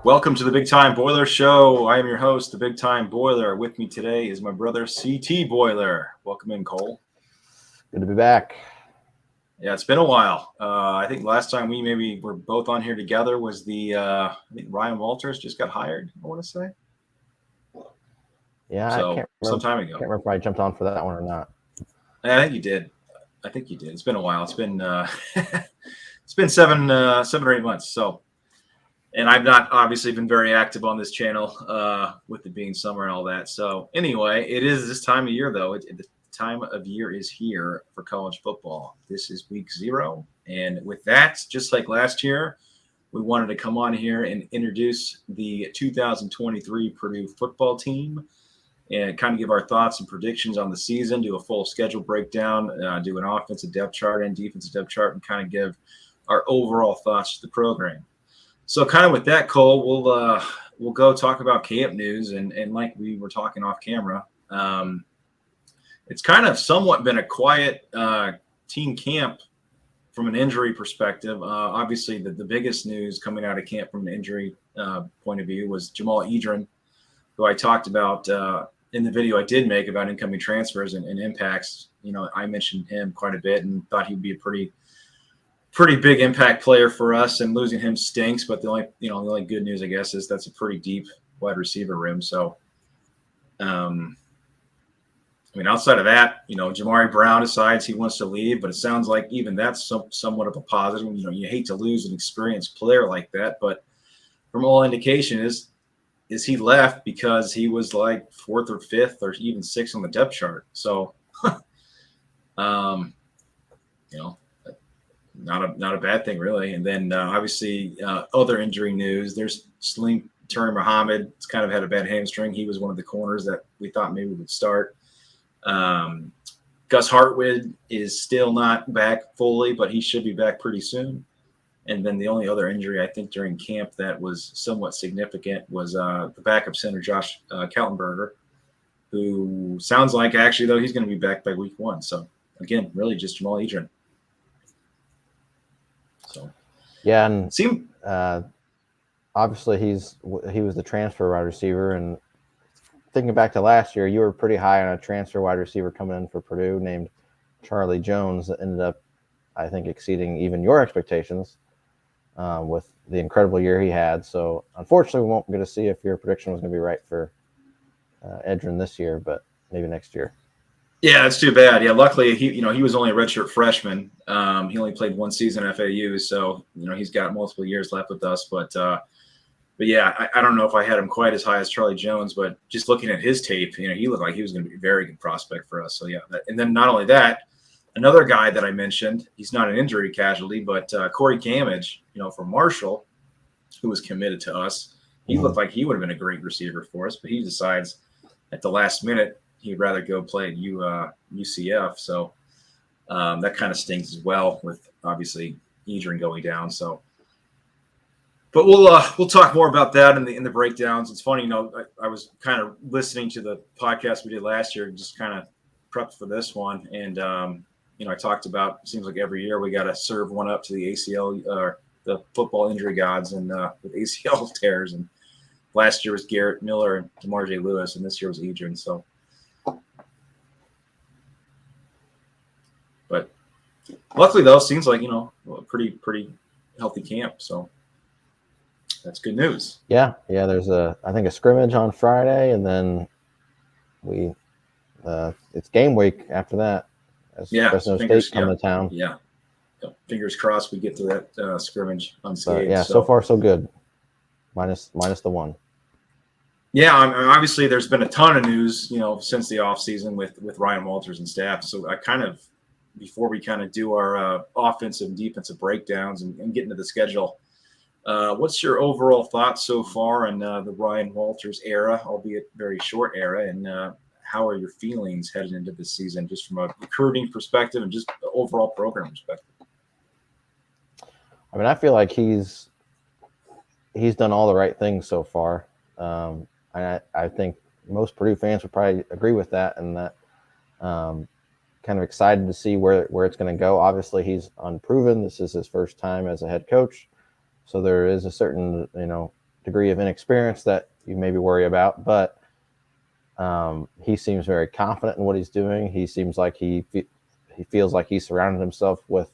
Welcome to the Big Time Boiler Show. I am your host, the Big Time Boiler. With me today is my brother, CT Boiler. Welcome in, Cole. Good to be back. Yeah, it's been a while. I think last time we maybe were both on here together was I think Ryan Walters just got hired, I want to say. Yeah, So, I can't remember, some time ago. Can't remember if I jumped on for that one or not. I think you did. It's been a while. It's been it's been seven or 8 months. So, and I've not obviously been very active on this channel with it being summer and all that. So anyway, it is this time of year though. The time of year is here for college football. This is week 0. And with that, just like last year, we wanted to come on here and introduce the 2023 Purdue football team and kind of give our thoughts and predictions on the season, do a full schedule breakdown, do an offensive depth chart and defensive depth chart, and kind of give our overall thoughts to the program. So kind of with that, Cole, we'll go talk about camp news. And like we were talking off camera, it's kind of somewhat been a quiet team camp from an injury perspective. Obviously, the biggest news coming out of camp from an injury point of view was Jamal Edrin, who I talked about in the video I did make about incoming transfers and impacts. You know, I mentioned him quite a bit and thought he'd be a pretty big impact player for us, and losing him stinks. But the only good news, I guess, is that's a pretty deep wide receiver room. So, I mean, outside of that, Jamari Brown decides he wants to leave, but it sounds like even that's somewhat of a positive. You hate to lose an experienced player like that, but from all indication is he left because he was like 4th or 5th or even 6th on the depth chart. So, not a bad thing really. And then obviously other injury news. There's Salim Turner Muhammad. It's kind of had a bad hamstring. He was one of the corners that we thought maybe would start. Gus Hartwood is still not back fully, but he should be back pretty soon. And then the only other injury I think during camp that was somewhat significant was the backup center, Josh Kaltenberger, who sounds like actually, though, he's going to be back by week 1. So, again, really just Jamal Edrin. So, yeah, and obviously he was the transfer wide receiver. And thinking back to last year, you were pretty high on a transfer wide receiver coming in for Purdue named Charlie Jones that ended up, I think, exceeding even your expectations. With the incredible year he had. So unfortunately, we won't get to see if your prediction was going to be right for Edrin this year, but maybe next year. Yeah, it's too bad. Yeah, luckily he was only a redshirt freshman. He only played 1 season at FAU, so he's got multiple years left with us. But yeah, I don't know if I had him quite as high as Charlie Jones, but just looking at his tape, he looked like he was going to be a very good prospect for us. So yeah, and then not only that. Another guy that I mentioned, he's not an injury casualty, but Corey Gamage, from Marshall, who was committed to us, he looked like he would have been a great receiver for us, but he decides at the last minute he'd rather go play at UCF. So that kind of stings as well, with obviously Edrin going down. So, but we'll talk more about that in the breakdowns. It's funny, I was kind of listening to the podcast we did last year, just kind of prepped for this one, and I talked about, it seems like every year we got to serve one up to the ACL or the football injury gods, and with ACL tears. And last year was Garrett Miller and DeMar J. Lewis, and this year was Edrin. So, but luckily though, it seems like a pretty healthy camp. So that's good news. Yeah. There's I think a scrimmage on Friday, and then it's game week after that. Fresno State coming to town. Yeah. Fingers crossed we get to that scrimmage unscathed. Yeah, so far so good. Minus the 1. Yeah, obviously there's been a ton of news, since the offseason with Ryan Walters and staff. So before we kind of do our offensive and defensive breakdowns and get into the schedule, what's your overall thoughts so far on the Ryan Walters era, albeit very short era, and how are your feelings headed into this season, just from a recruiting perspective and just the overall program perspective? I mean, I feel like he's done all the right things so far. And I think most Purdue fans would probably agree with that, and that kind of excited to see where it's going to go. Obviously, he's unproven. This is his first time as a head coach. So there is a certain, degree of inexperience that you maybe worry about, but he seems very confident in what he's doing. He seems like he feels like he's surrounded himself with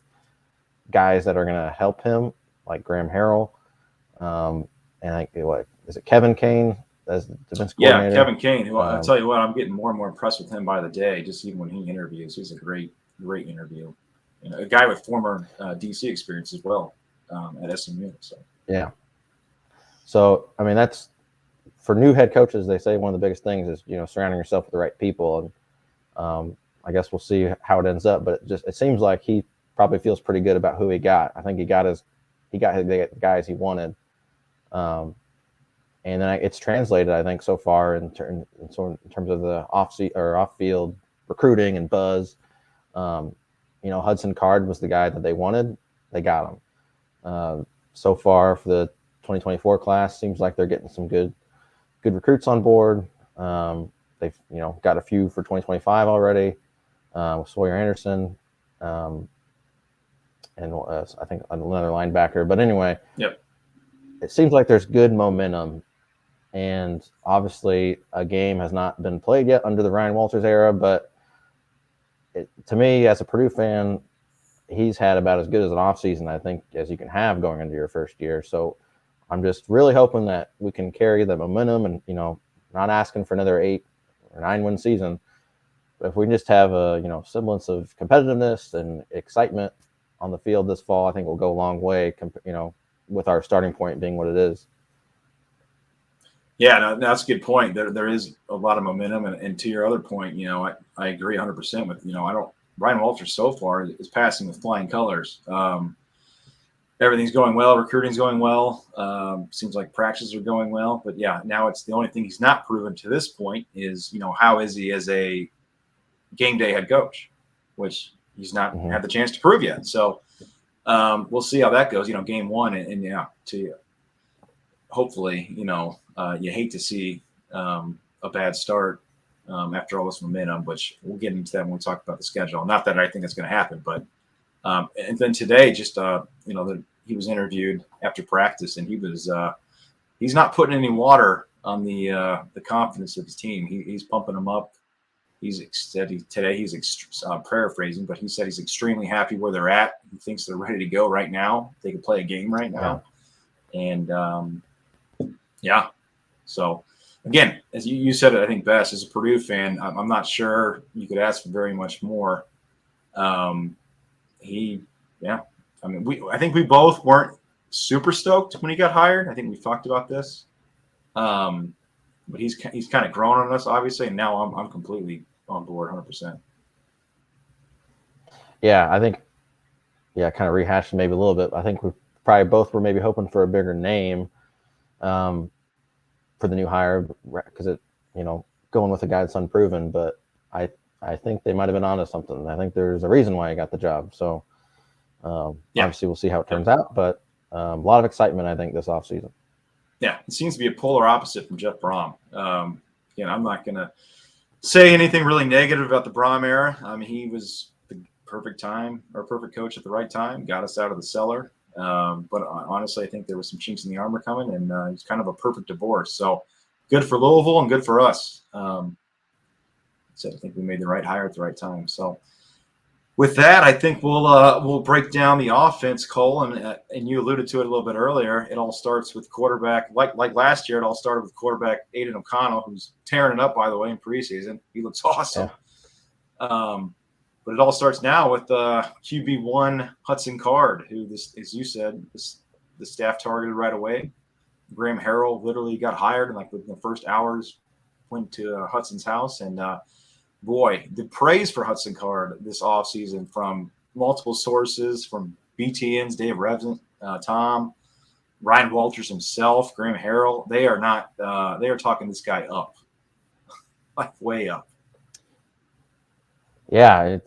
guys that are going to help him, like Graham Harrell, and what is it, Kevin Kane as the defense coordinator? Yeah, Kevin Kane. Who I'll tell you what, I'm getting more and more impressed with him by the day. Just even when he interviews, he's a great interview. A guy with former DC experience as well at SMU. So yeah. So I mean, that's for new head coaches. They say one of the biggest things is surrounding yourself with the right people, and I guess we'll see how it ends up. But it seems like he probably feels pretty good about who he got. I think he got the guys he wanted. And then it's translated, I think, so far in terms of the off-field recruiting and buzz. Hudson Card was the guy that they wanted. They got him. So far for the 2024 class, seems like they're getting some good recruits on board. They've got a few for 2025 already with Sawyer Anderson, and I think another linebacker. But anyway, yep. It seems like there's good momentum. And obviously, a game has not been played yet under the Ryan Walters era. But to me, as a Purdue fan, he's had about as good as an offseason, I think, as you can have going into your first year. So I'm just really hoping that we can carry the momentum and, not asking for another 8 or 9 win season. But if we can just have a, semblance of competitiveness and excitement on the field this fall, I think we'll go a long way, with our starting point being what it is. Yeah, no, that's a good point. There is a lot of momentum, and to your other point, I agree 100% with Ryan Walters so far is passing with flying colors. Everything's going well, recruiting's going well. Seems like practices are going well, but yeah, now it's the only thing he's not proven to this point is how is he as a game day head coach, which he's not had the chance to prove yet. So we'll see how that goes. Game one, and yeah, hopefully, you hate to see a bad start after all this momentum, which we'll get into that when we talk about the schedule. Not that I think that's going to happen, but and then today, just he was interviewed after practice, and he's not putting any water on the confidence of his team. He's pumping them up. He's paraphrasing, but he said he's extremely happy where they're at. He thinks they're ready to go right now. They can play a game right now, and yeah. So again, as you said it, I think best as a Purdue fan, I'm not sure you could ask for very much more. I think we both weren't super stoked when he got hired. I think we talked about this. But he's kind of grown on us, obviously, and now I'm completely on board 100%. Yeah, I think, kind of rehashing maybe a little bit. I think we probably both were maybe hoping for a bigger name for the new hire, because going with a guy that's unproven. But I think they might have been onto something. I think there's a reason why he got the job. So obviously we'll see how it turns out. But a lot of excitement, I think, this offseason. Yeah, it seems to be a polar opposite from Jeff Brom. I'm not going to say anything really negative about the Brom era. I mean, he was the perfect coach at the right time, got us out of the cellar. But honestly, I think there was some chinks in the armor coming, and it's kind of a perfect divorce. So good for Louisville and good for us. I think we made the right hire at the right time. So with that, I think we'll break down the offense, Cole, and you alluded to it a little bit earlier. It all starts with quarterback, like last year. It all started with quarterback Aiden O'Connell, who's tearing it up, by the way, in preseason. He looks awesome. Yeah. But it all starts now with QB1 Hudson Card, who, as you said, the staff targeted right away. Graham Harrell literally got hired, and within the first hours went to Hudson's house, and boy, the praise for Hudson Card this offseason from multiple sources, from BTN's Dave Revson, Tom, Ryan Walters himself, Graham Harrell. They are talking this guy up, way up. Yeah,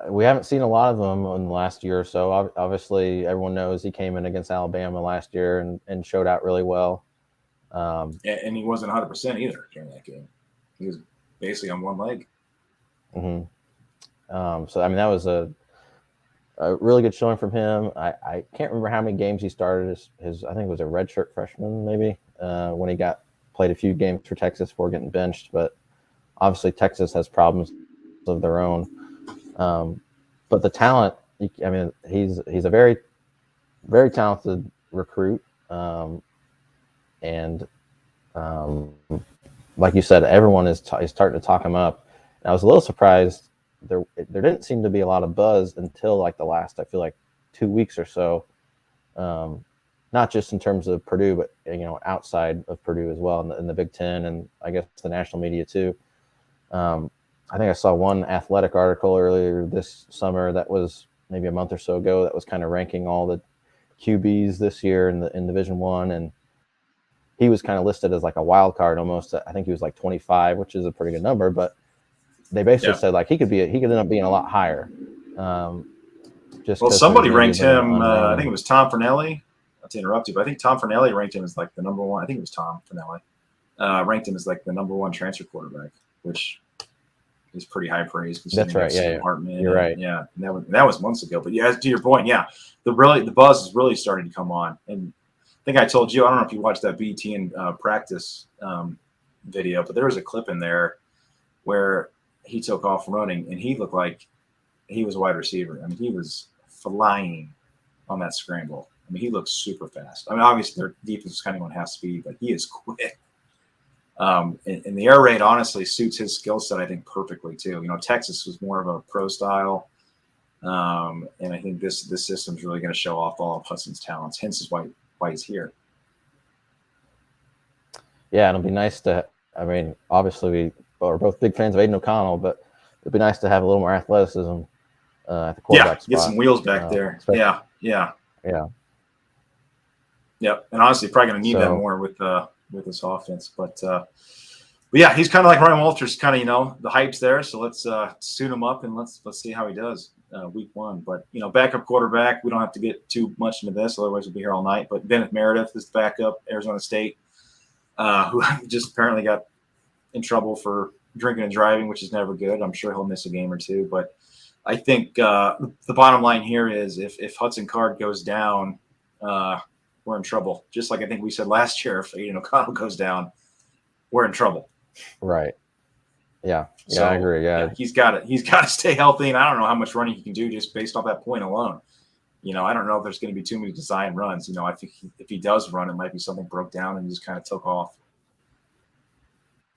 we haven't seen a lot of them in the last year or so. Obviously, everyone knows he came in against Alabama last year and showed out really well. And he wasn't 100% either during that game. He was basically on one leg. Mm-hmm. So that was a really good showing from him. I can't remember how many games he started. His I think it was a redshirt freshman maybe when he played a few games for Texas before getting benched. But obviously Texas has problems of their own. But the talent, I mean, he's a very very talented recruit, and like you said, everyone is starting to talk him up. And I was a little surprised there didn't seem to be a lot of buzz until like the last, I feel like, 2 weeks or so. Not just in terms of Purdue, but outside of Purdue as well, in the Big Ten, and I guess the national media too. I think I saw one athletic article earlier this summer that was maybe a month or so ago that was kind of ranking all the QBs this year in Division One, and he was kind of listed as like a wild card almost. I think he was like 25, which is a pretty good number, but they basically said like he could end up being a lot higher. Well, somebody ranked him. I think it was Tom Fernelli. Not to interrupt you, but I think Tom Fernelli ranked him as like the number one. I think it was Tom Fernelli ranked him as like the number one transfer quarterback, which is pretty high praise. That's right. Yeah, you're right. Yeah, and that was months ago. But yeah, to your point, yeah, the buzz is really starting to come on. And I think I told you, I don't know if you watched that BT and practice video, but there was a clip in there where he took off running and he looked like he was a wide receiver. I mean, he was flying on that scramble. I mean, he looks super fast. I mean, obviously their defense is kind of on half speed, but he is quick. And the air raid honestly suits his skill set, I think, perfectly too. Texas was more of a pro style, and I think this system is really going to show off all of Hudson's talents. Hence is why he's here. Yeah, it'll be nice to. I mean, obviously we are both big fans of Aiden O'Connell, but it'd be nice to have a little more athleticism at the quarterback spot. Get some wheels back there. Yeah. Yep, and honestly, probably going to need that more with this offense. But yeah, he's kind of like Ryan Walters. Kind of the hype's there. So let's suit him up and let's see how he does week one. But backup quarterback. We don't have to get too much into this, otherwise we'll be here all night. But Bennett Meredith is the backup, Arizona State, who just apparently got in trouble for drinking and driving, which is never good. I'm sure he'll miss a game or two. But I think the bottom line here is if Hudson Card goes down, we're in trouble. Just like I think we said last year, if Aiden O'Connell goes down, we're in trouble. Right. Yeah. So, I agree. Yeah. He's got to stay healthy, and I don't know how much running he can do just based off that point alone. I don't know if there's going to be too many design runs. I think if he does run, it might be something broke down and just kind of took off.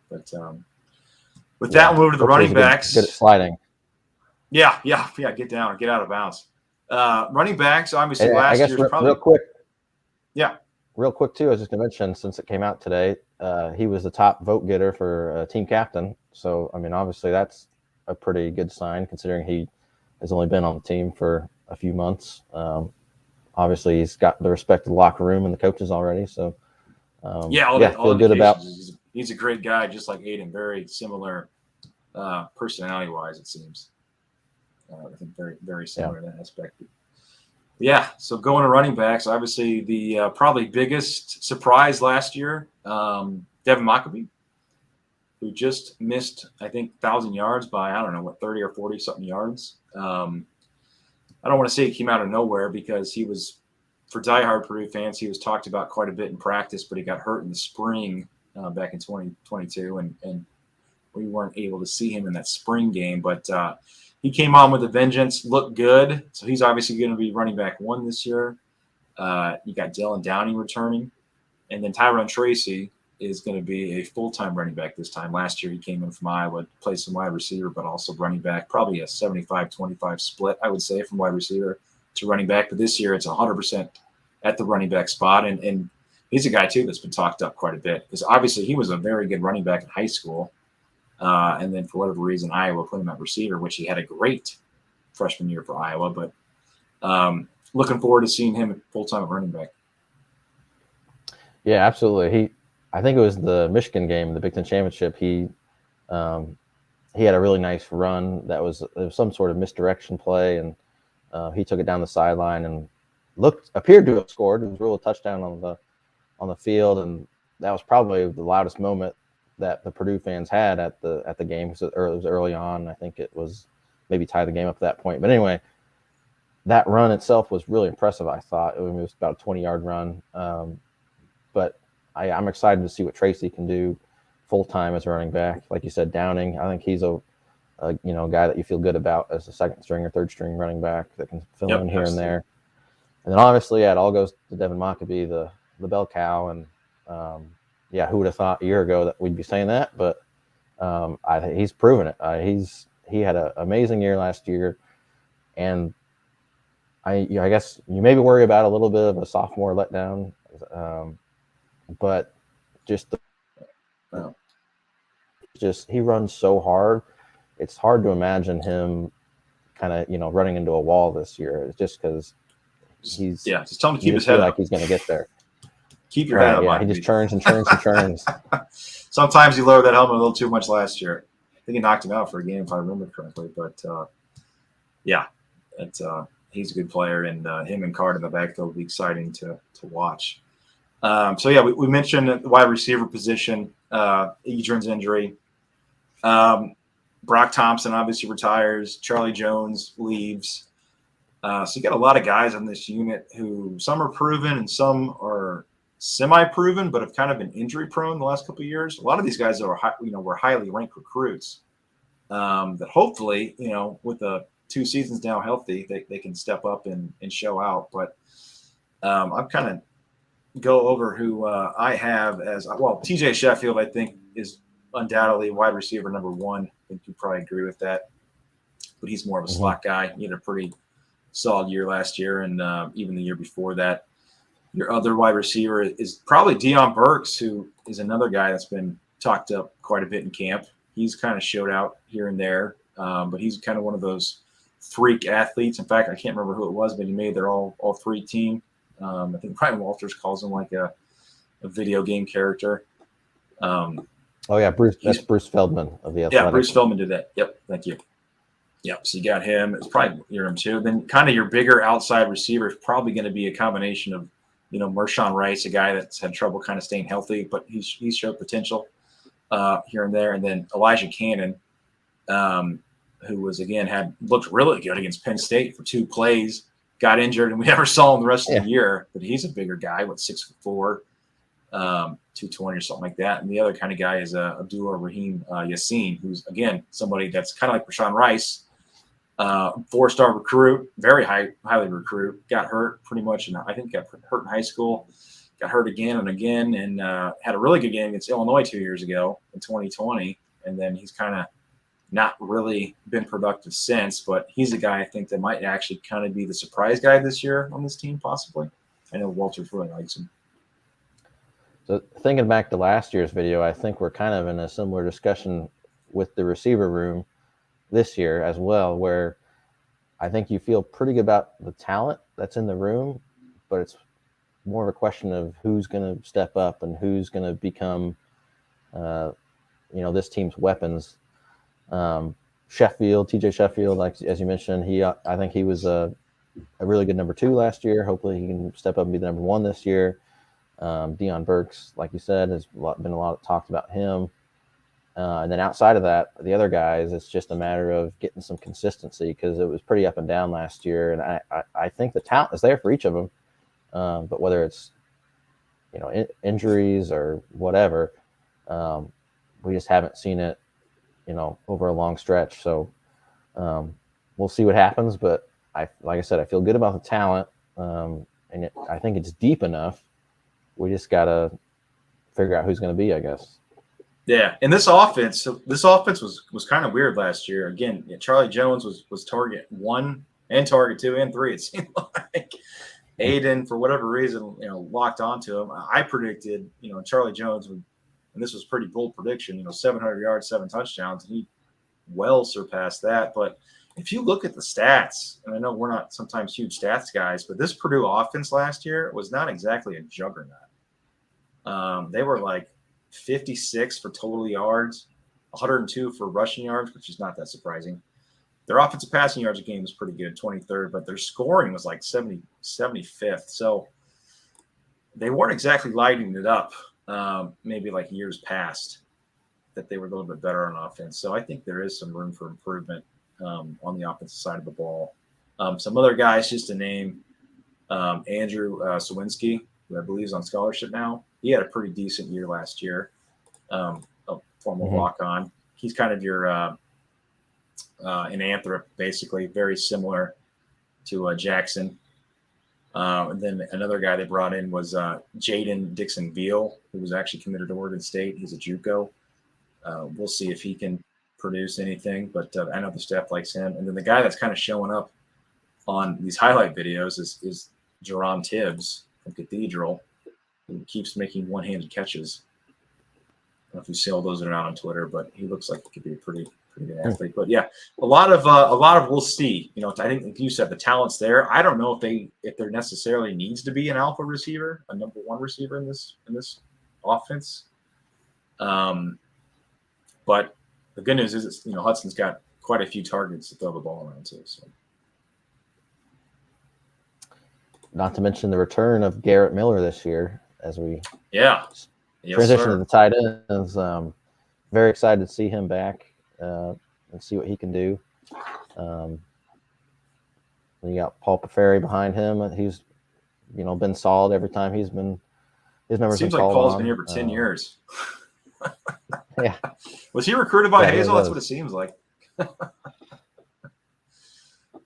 But with that, we'll move to the running backs. Good at sliding. Yeah. Get down or get out of bounds. Running backs, obviously, last year's probably real quick. Yeah. Real quick, too, I was just going to mention, since it came out today, he was the top vote getter for team captain. So, I mean, obviously that's a pretty good sign considering he has only been on the team for a few months. Obviously, he's got the respect of the locker room and the coaches already. So, feel good about. He's a great guy, just like Aiden. Very similar personality-wise, it seems. I think very, very similar in that aspect. Yeah, so going to running backs, obviously the probably biggest surprise last year, Devin Mockabee, who just missed, I think, 1,000 yards by, 30 or 40 something yards. I don't want to say he came out of nowhere because he was, for diehard Purdue fans, he was talked about quite a bit in practice, but he got hurt in the spring back in 2022, and we weren't able to see him in that spring game, but he came on with a vengeance, looked good. So he's obviously going to be running back one this year. You got Dylan Downey returning. And then Tyrone Tracy is going to be a full-time running back this time. Last year he came in from Iowa, played some wide receiver, but also running back. Probably a 75-25 split, I would say, from wide receiver to running back. But this year it's 100% at the running back spot. And he's a guy, too, that's been talked up quite a bit. Because obviously he was a very good running back in high school. And then for whatever reason, Iowa put him at receiver, which he had a great freshman year for Iowa. But looking forward to seeing him full-time at running back. Yeah, absolutely. I think it was the Michigan game, the Big Ten Championship. He had a really nice run. There was some sort of misdirection play, and he took it down the sideline and appeared to have scored. It was a real touchdown on the field, and that was probably the loudest moment that the Purdue fans had at the game because it was early on. I think it was maybe tie the game up at that point. But anyway, that run itself was really impressive. I thought it was about a 20-yard run, but I'm excited to see what Tracy can do full time as a running back. Like you said, Downing, I think he's a guy that you feel good about as a second string or third string running back that can fill in here and there. And then obviously, it all goes to Devin Mockabee, the bell cow. And who would have thought a year ago that we'd be saying that? But he's proven it. He had an amazing year last year, and I guess you maybe worry about a little bit of a sophomore letdown, but just he runs so hard. It's hard to imagine him kind of running into a wall this year. It's just because he's just tell him to keep his head like up. he's going to get there. Keep your head up. Yeah, he just churns and churns and churns. Sometimes he lowered that helmet a little too much last year. I think he knocked him out for a game if I remember correctly. But he's a good player, and him and Card in the backfield will be exciting to watch. We mentioned the wide receiver position, Edrin's injury. Brock Thompson obviously retires. Charlie Jones leaves. So you got a lot of guys on this unit who some are proven and some are semi-proven, but have kind of been injury-prone the last couple of years. A lot of these guys were highly ranked recruits that hopefully, with the 2 seasons now healthy, they can step up and show out. But I'm kind of go over who I have as TJ Sheffield, I think, is undoubtedly wide receiver number 1. I think you probably agree with that. But he's more of a slot guy. He had a pretty solid year last year, and even the year before that. Your other wide receiver is probably Deion Burks, who is another guy that's been talked up quite a bit in camp. He's kind of showed out here and there, but he's kind of one of those freak athletes. In fact, I can't remember who it was, but he made their all-3 team. I think Brian Walters calls him like a video game character. That's Bruce Feldman of the Athletic. Yeah, Bruce Feldman did that. Yep, thank you. Yep, so you got him. It's probably him too. Then kind of your bigger outside receiver is probably going to be a combination of, Mershawn Rice, a guy that's had trouble kind of staying healthy, but he's showed potential here and there. And then Elijah Cannon, who was, again, looked really good against Penn State for 2 plays, got injured, and we never saw him the rest of the year. But he's a bigger guy, 6'4", 220 or something like that. And the other kind of guy is Abdullah Rahim Yassin, who's, again, somebody that's kind of like Rashawn Rice, 4-star recruit, very highly recruit, got hurt pretty much, and I think got hurt in high school, got hurt again and again, and had a really good game against Illinois 2 years ago in 2020, and then he's kind of not really been productive since, but he's a guy I think that might actually kind of be the surprise guy this year on this team, possibly. I know Walters really likes him. So thinking back to last year's video, I think we're kind of in a similar discussion with the receiver room this year as well, where I think you feel pretty good about the talent that's in the room, but it's more of a question of who's going to step up and who's going to become, this team's weapons. TJ Sheffield, like as you mentioned, I think he was a really good number 2 last year. Hopefully he can step up and be the number 1 this year. Deion Burks, like you said, has been a lot of talked about him. And then outside of that, the other guys, it's just a matter of getting some consistency because it was pretty up and down last year. And I think the talent is there for each of them. But whether it's, injuries or whatever, we just haven't seen it, over a long stretch. So we'll see what happens. But like I said, I feel good about the talent. And I think it's deep enough. We just got to figure out who's going to be, I guess. Yeah, and this offense was kind of weird last year. Again, Charlie Jones was target 1 and target 2 and 3. It seemed like Aiden, for whatever reason, locked onto him. I predicted, Charlie Jones would, and this was a pretty bold prediction, 700 yards, 7 touchdowns, and he well surpassed that. But if you look at the stats, and I know we're not sometimes huge stats guys, but this Purdue offense last year was not exactly a juggernaut. They were like 56 for total yards, 102 for rushing yards, which is not that surprising. Their offensive passing yards a game was pretty good, 23rd, but their scoring was like 75th. So they weren't exactly lighting it up, maybe like years past, that they were a little bit better on offense. So I think there is some room for improvement on the offensive side of the ball. Some other guys, just to name, Andrew Sawinski, who I believe is on scholarship now. He had a pretty decent year last year. A former walk-on. He's kind of your an anthrop, basically, very similar to Jackson. And then another guy they brought in was Jaden Dixon-Veal, who was actually committed to Oregon State. He's a JUCO. We'll see if he can produce anything, but I know the staff likes him. And then the guy that's kind of showing up on these highlight videos is Jerron Tibbs from Cathedral, who keeps making one-handed catches. I don't know if you see all those around on Twitter, but he looks like he could be a pretty good athlete. But yeah, a lot of we'll see. I think like you said, the talent's there. I don't know if there necessarily needs to be an alpha receiver, a number one receiver in this offense. But the good news is, Hudson's got quite a few targets to throw the ball around too. So. Not to mention the return of Garrett Miller this year as we transition to the tight ends. Very excited to see him back and see what he can do. You got Paul Paferi behind him. He's been solid every time his numbers. Seems like Paul's been here for 10 years. Yeah. Was he recruited by Hazel? That's what it seems like. But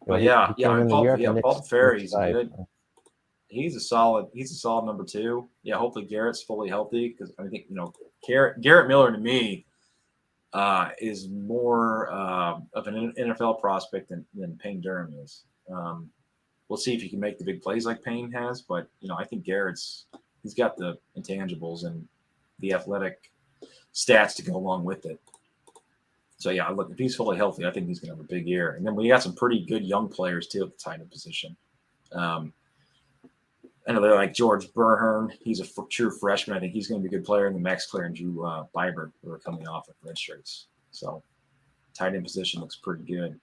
Paul Paferi, he's good. He's a solid number two. Yeah, hopefully Garrett's fully healthy, because I think Garrett Miller to me is more of an NFL prospect than Payne Durham is. We'll see if he can make the big plays like Payne has, but I think he's got the intangibles and the athletic stats to go along with it. So yeah, look, if he's fully healthy, I think he's going to have a big year. And then we got some pretty good young players too at the tight end position. I know they're like George Burhern. He's a true freshman. I think he's going to be a good player. And the Max Clare and Drew Biber, who are coming off of red shirts. So tight end position looks pretty good.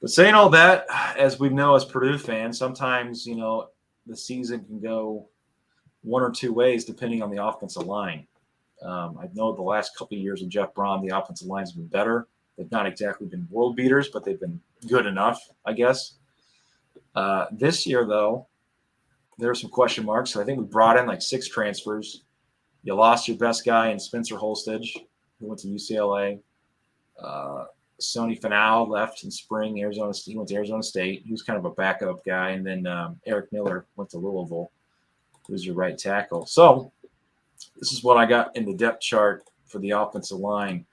But saying all that, as we know as Purdue fans, sometimes, the season can go one or two ways depending on the offensive line. I know the last couple of years of Jeff Braun, the offensive line's been better. They've not exactly been world beaters, but they've been good enough, I guess. This year, though, there are some question marks. So I think we brought in like 6 transfers. You lost your best guy in Spencer Holstage, who went to UCLA. Sonny Finau left in spring. He went to Arizona State. He was kind of a backup guy. And then Eric Miller went to Louisville, who's your right tackle. So this is what I got in the depth chart for the offensive line.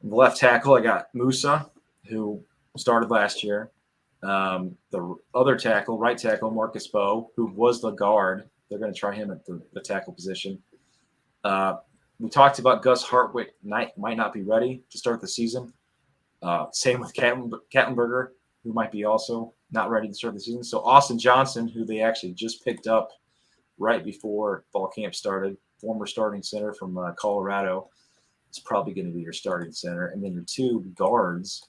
In the left tackle, I got Musa, who started last year. The other tackle, right tackle, Marcus Bowe, who was the guard. They're going to try him at the tackle position. We talked about Gus Hartwick might not be ready to start the season. Same with Kattenberger, who might be also not ready to start the season. So Austin Johnson, who they actually just picked up right before fall camp started, former starting center from Colorado, is probably going to be your starting center. And then your 2 guards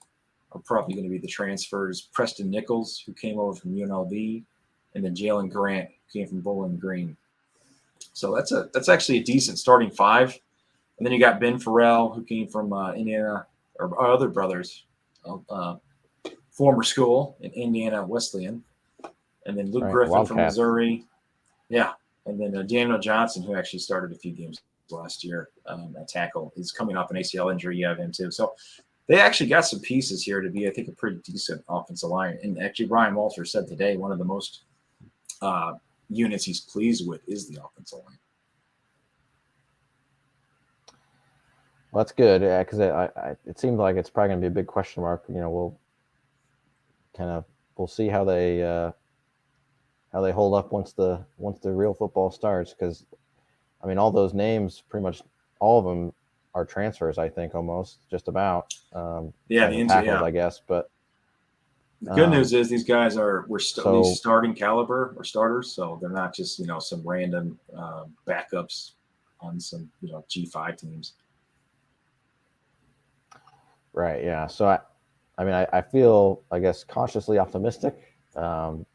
are probably going to be the transfers: Preston Nichols, who came over from UNLV, and then Jalen Grant, who came from Bowling Green. So that's actually a decent starting 5. And then you got Ben Farrell, who came from Indiana, or our other brothers, former school in Indiana Wesleyan. And then Luke Griffin from Missouri. Yeah. And then Daniel Johnson, who actually started a few games last year at tackle, is coming off an ACL injury. You have him too. So they actually got some pieces here to be, I think, a pretty decent offensive line. And actually, Brian Walter said today one of the most units he's pleased with is the offensive line. Well, that's good, because it seems like it's probably going to be a big question mark. We'll see how they hold up once the real football starts. Because all those names, pretty much all of them are transfers. I think almost just about. The tackles, I guess. But the good news is these guys we're least starting caliber or starters, so they're not just some random backups on some G5 teams. Right. Yeah. So I feel, I guess, cautiously optimistic. I'm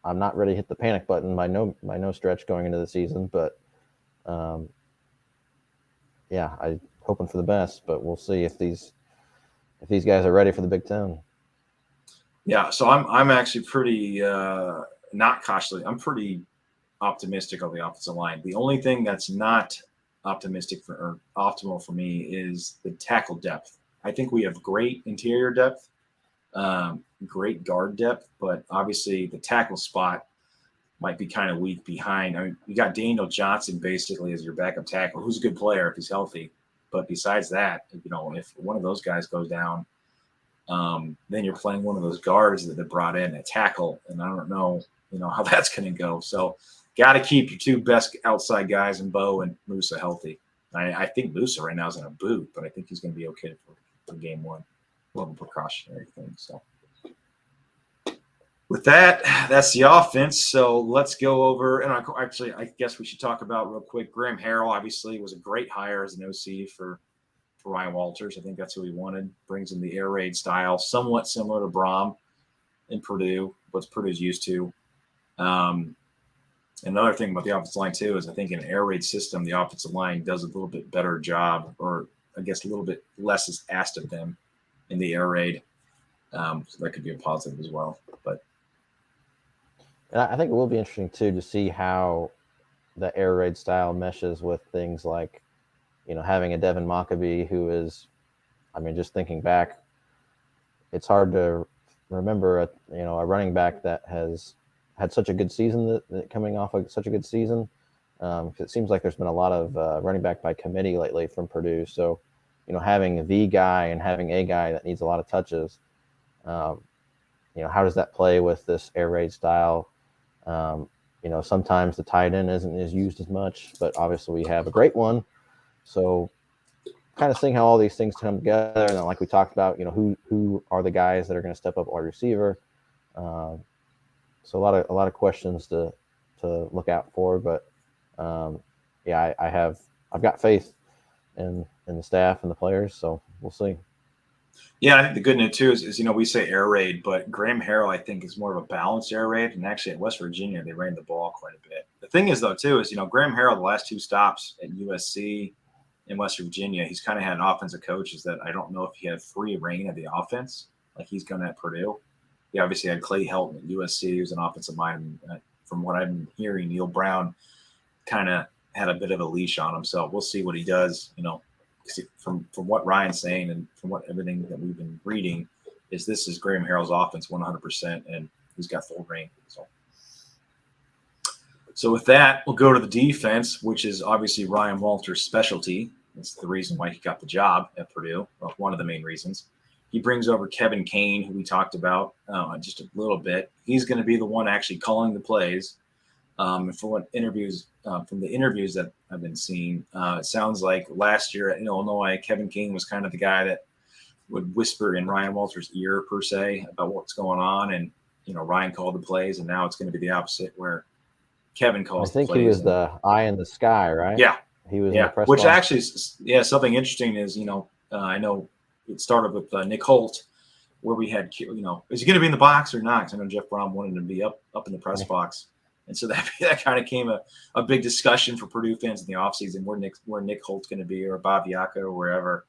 not ready to hit the panic button by no stretch going into the season, but I'm hoping for the best. But we'll see if these guys are ready for the Big Ten. Yeah, so I'm actually pretty not cautiously. I'm pretty optimistic of the offensive line. The only thing that's not optimistic for or optimal for me is the tackle depth. I think we have great interior depth, great guard depth, but obviously the tackle spot might be kind of weak behind. I mean, you got Daniel Johnson basically as your backup tackle, who's a good player if he's healthy. But besides that, if one of those guys goes down, then you're playing one of those guards that they brought in at tackle, and I don't know, how that's going to go. So, got to keep your two best outside guys in Bo and Musa healthy. I think Musa right now is in a boot, but I think he's going to be okay for game one. A little precautionary thing. So, with that, that's the offense. So let's go over, and I guess we should talk about real quick. Graham Harrell obviously was a great hire as an OC for Ryan Walters. I think that's who he wanted. Brings in the air raid style, somewhat similar to Brom in Purdue, what Purdue's used to. Another thing about the offensive line too is I think in an air raid system, the offensive line does a little bit better job, or I guess a little bit less is asked of them in the air raid. So that could be a positive as well. But And I think it will be interesting too to see how the air raid style meshes with things like, having a Devin Mockabee who is, I mean, just thinking back, it's hard to remember a running back that has had such a good season that coming off of such a good season. It seems like there's been a lot of running back by committee lately from Purdue. So, having the guy and having a guy that needs a lot of touches, how does that play with this air raid style? Sometimes the tight end isn't as used as much, but obviously we have a great one. So kind of seeing how all these things come together. And then, like we talked about, who are the guys that are going to step up wide receiver? So a lot of questions to look out for, but I've got faith in the staff and the players. So we'll see. yeah, I think the good news too is we say air raid, but Graham Harrell I think is more of a balanced air raid, and actually at West Virginia they ran the ball quite a bit. The thing is though too is Graham Harrell the last two stops at USC in West Virginia, he's kind of had an offensive coaches that I don't know if he had free reign of the offense like he's going to at Purdue. He obviously had Clay Helton at USC, who's an offensive mind. From what I'm hearing, Neil Brown kind of had a bit of a leash on him. So we'll see what he does. From what Ryan's saying and from what everything that we've been reading, this is Graham Harrell's offense 100%, and he's got full reign. So with that, we'll go to the defense, which is obviously Ryan Walters' specialty. That's the reason why he got the job at Purdue, well, one of the main reasons. He brings over Kevin Kane, who we talked about just a little bit. He's going to be the one actually calling the plays. From the interviews that I've been seeing, it sounds like last year at Illinois, Kevin Kane was kind of the guy that would whisper in Ryan Walters' ear per se about what's going on, and Ryan called the plays, and now it's going to be the opposite where Kevin calls the plays. I think he was the eye in the sky, right? Yeah, he was in the press which box. Actually, something interesting is I know it started with Nick Holt, where we had is he going to be in the box or not? Because I know Jeff Brom wanted him to be up in the press box. And so that kind of came a big discussion for Purdue fans in the offseason where Nick Holt's going to be, or Bob Yaka or wherever.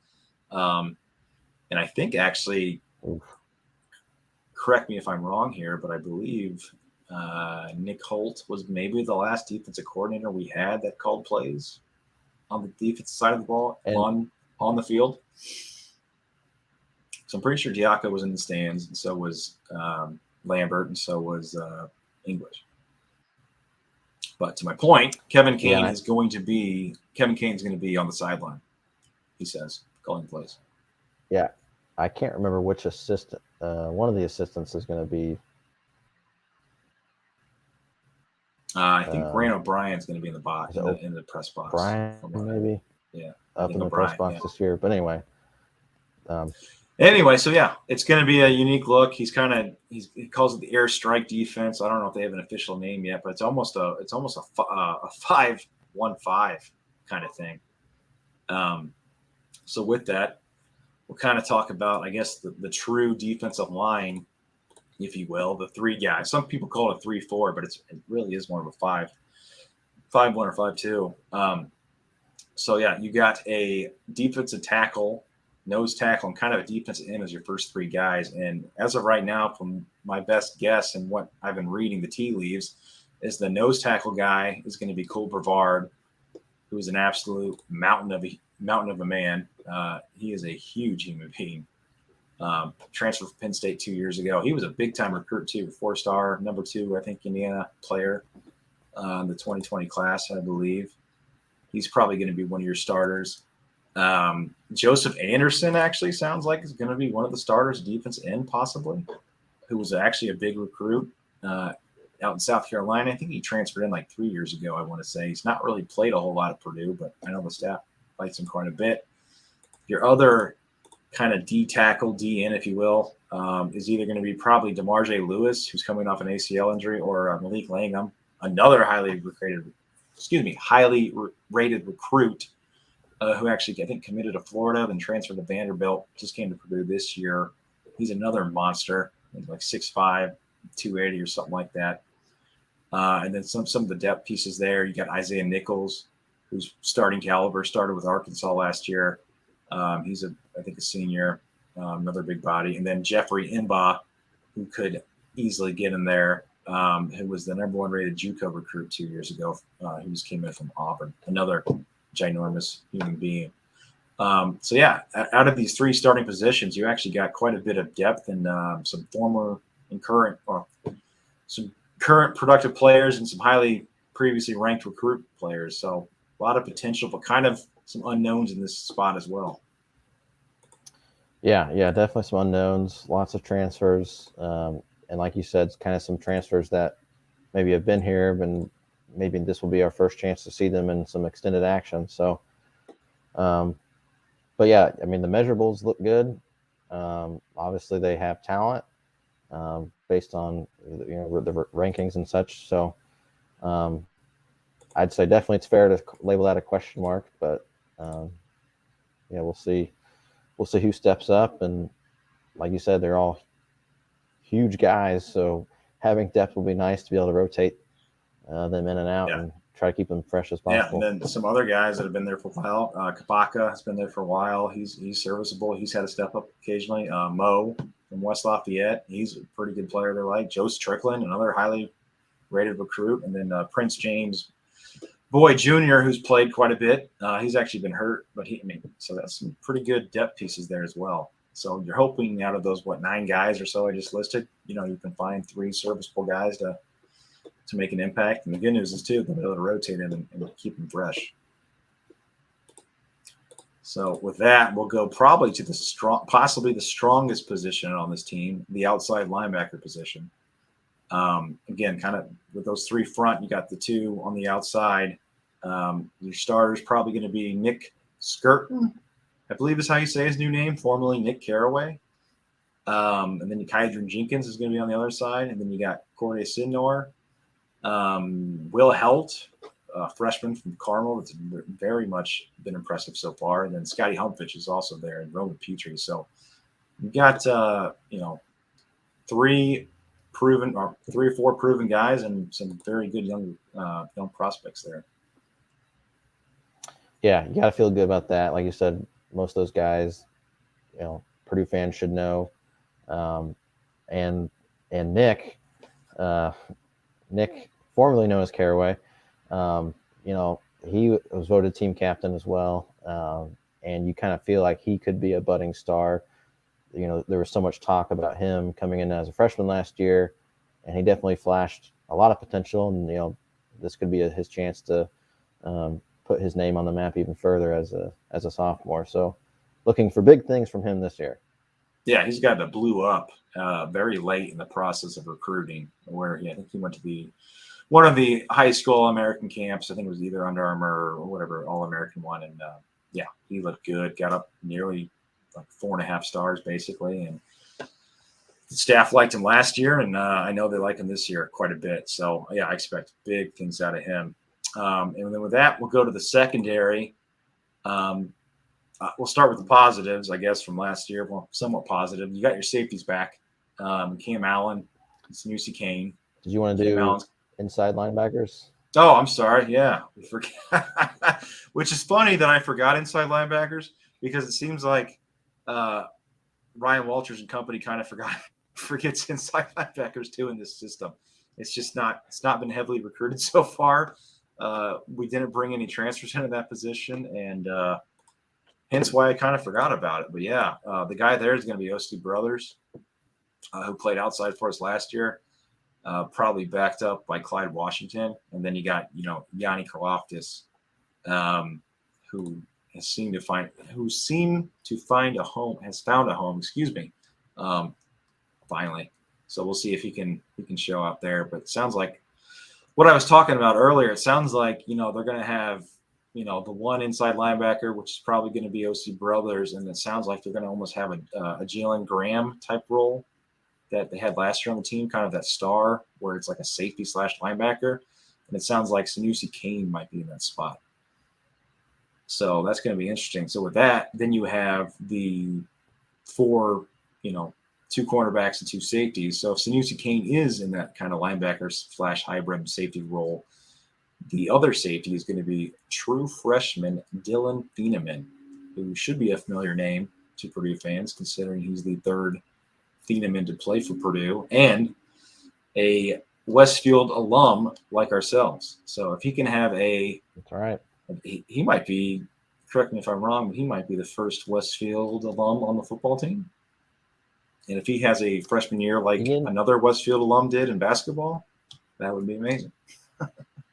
And I think actually, correct me if I'm wrong here, but I believe Nick Holt was maybe the last defensive coordinator we had that called plays on the defensive side of the ball on the field. So I'm pretty sure Diaco was in the stands, and so was Lambert, and so was English. But to my point, Kevin Kane's going to be on the sideline, he says, calling plays. Yeah. I can't remember which assistant. One of the assistants is going to be. I think Brian O'Brien's going to be in the box, in the press box. Brian, maybe. Yeah. Up in the press box this year. But anyway. Anyway, so yeah, it's going to be a unique look. He calls it the airstrike defense. I don't know if they have an official name yet, but it's almost a 5-1-5 kind of thing. So with that, we'll kind of talk about, I guess, the true defensive line, if you will, the three guys. Some people call it a 3-4, but it really is more of a 5-1 or 5-2. So yeah, you got a defensive tackle nose tackle, and kind of a defensive end as your first three guys. And as of right now, from my best guess and what I've been reading, the tea leaves, is the nose tackle guy is going to be Cole Brevard, who is an absolute mountain of a man. He is a huge human being. Transferred from Penn State 2 years ago. He was a big-time recruit, too, 4-star, number 2, I think, Indiana player in the 2020 class, I believe. He's probably going to be one of your starters. Joseph Anderson actually sounds like is going to be one of the starters, defense end possibly, who was actually a big recruit out in South Carolina. I think he transferred in like 3 years ago, I want to say. He's not really played a whole lot at Purdue, but I know the staff likes him quite a bit. Your other kind of D tackle, D in, if you will, is either going to be probably DeMarge Lewis, who's coming off an ACL injury, or Malik Langham, another highly rated recruit who actually, I think, committed to Florida, then transferred to Vanderbilt, just came to Purdue this year. He's another monster, like 6'5", 280 or something like that. And then some of the depth pieces there. You got Isaiah Nichols, who's starting caliber, started with Arkansas last year. He's I think a senior, another big body. And then Jeffrey Imba, who could easily get in there, who was the number 1 rated JUCO recruit 2 years ago. He just came in from Auburn, another ginormous human being. So yeah, out of these 3 starting positions, you actually got quite a bit of depth and some former and current, or some current productive players and some highly previously ranked recruit players. So a lot of potential, but kind of some unknowns in this spot as well. Yeah, definitely some unknowns, lots of transfers. And like you said, kind of some transfers that maybe have been here, but maybe this will be our first chance to see them in some extended action. So, but yeah, I mean, the measurables look good. Obviously, they have talent based on the rankings and such. So, I'd say definitely it's fair to label that a question mark. But we'll see. We'll see who steps up, and like you said, they're all huge guys. So having depth will be nice to be able to rotate them in and out and try to keep them fresh as possible. Yeah, and then some other guys that have been there for a while. Kabaka has been there for a while. He's serviceable. He's had to step up occasionally. Mo from West Lafayette, he's a pretty good player. They're like Joe Strickland, another highly rated recruit, and then Prince James Boyd Jr., who's played quite a bit. He's actually been hurt, but so that's some pretty good depth pieces there as well. So you're hoping out of those 9 guys or so I just listed, you can find 3 serviceable guys to make an impact. And the good news is too, they'll be able to rotate in and keep them fresh. So with that, we'll go probably to possibly the strongest position on this team, the outside linebacker position. Again, kind of with those 3 front, you got the 2 on the outside. Your starter is probably going to be Nick Skirton, I believe is how you say his new name, formerly Nick Carraway. And then Kydron Jenkins is going to be on the other side. And then you got Corey Sidnor, Will Helt, freshman from Carmel, that's very much been impressive so far. And then Scotty Humphrich is also there, and Roman Petrie. So you got 3 or 4 proven guys and some very good young prospects there. Yeah, you got to feel good about that. Like you said, most of those guys, Purdue fans should know. And Nick, formerly known as Carraway, he was voted team captain as well. And you kind of feel like he could be a budding star. There was so much talk about him coming in as a freshman last year, and he definitely flashed a lot of potential. And this could be his chance to put his name on the map even further as a sophomore. So, looking for big things from him this year. Yeah, he's got to blew up very late in the process of recruiting. Where I think he went to one of the high school American camps. I think it was either Under Armour or whatever All-American one, and he looked good. Got up nearly 4.5 stars basically, and the staff liked him last year, and I know they like him this year quite a bit. So I expect big things out of him. And then with that, we'll go to the secondary. We'll start with the positives, I guess, from last year. Well, somewhat positive. You got your safeties back. Cam Allen, Sanusi Kane. Did you want to do inside linebackers? Oh, I'm sorry. Yeah, we forgot. Which is funny that I forgot inside linebackers, because it seems like Ryan Walters and company kind of forgets inside linebackers too in this system. It's not been heavily recruited so far. We didn't bring any transfers into that position, and hence why I kind of forgot about it. But yeah, the guy there is going to be Osti Brothers, who played outside for us last year, probably backed up by Clyde Washington, and then you got Yanni Karloftis, who has seemed to find a home, has found a home. Excuse me, finally. So we'll see if he can show up there. But it sounds like what I was talking about earlier. It sounds like they're going to have the one inside linebacker, which is probably going to be OC Brothers, and it sounds like they're going to almost have a Jalen Graham type role that they had last year on the team, kind of that star where it's like a safety / linebacker. And it sounds like Sanusi Kane might be in that spot. So that's going to be interesting. So with that, then you have the 4, 2 cornerbacks and 2 safeties. So if Sanusi Kane is in that kind of linebacker / hybrid safety role, the other safety is going to be true freshman Dylan Thieneman, who should be a familiar name to Purdue fans, considering he's the 3rd Thieneman to play for Purdue and a Westfield alum like ourselves. So if he can have that's all right. He might be, correct me if I'm wrong, but he might be the first Westfield alum on the football team. And if he has a freshman year like another Westfield alum did in basketball, that would be amazing.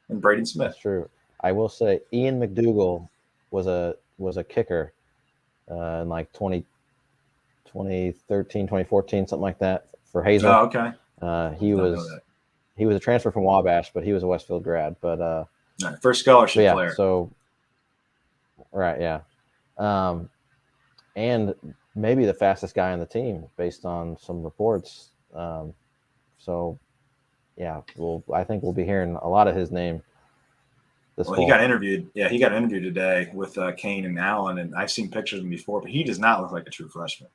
And Braden Smith. That's true. I will say Ian McDougal was a kicker in like 2013, 2014, something like that for Hazel. Oh, okay. He was a transfer from Wabash, but he was a Westfield grad. But first scholarship player. So right, yeah. And maybe the fastest guy on the team based on some reports. So yeah, I think we'll be hearing a lot of his name this fall. He got interviewed. Yeah, he got interviewed today with Kane and Allen, and I've seen pictures of him before, but he does not look like a true freshman.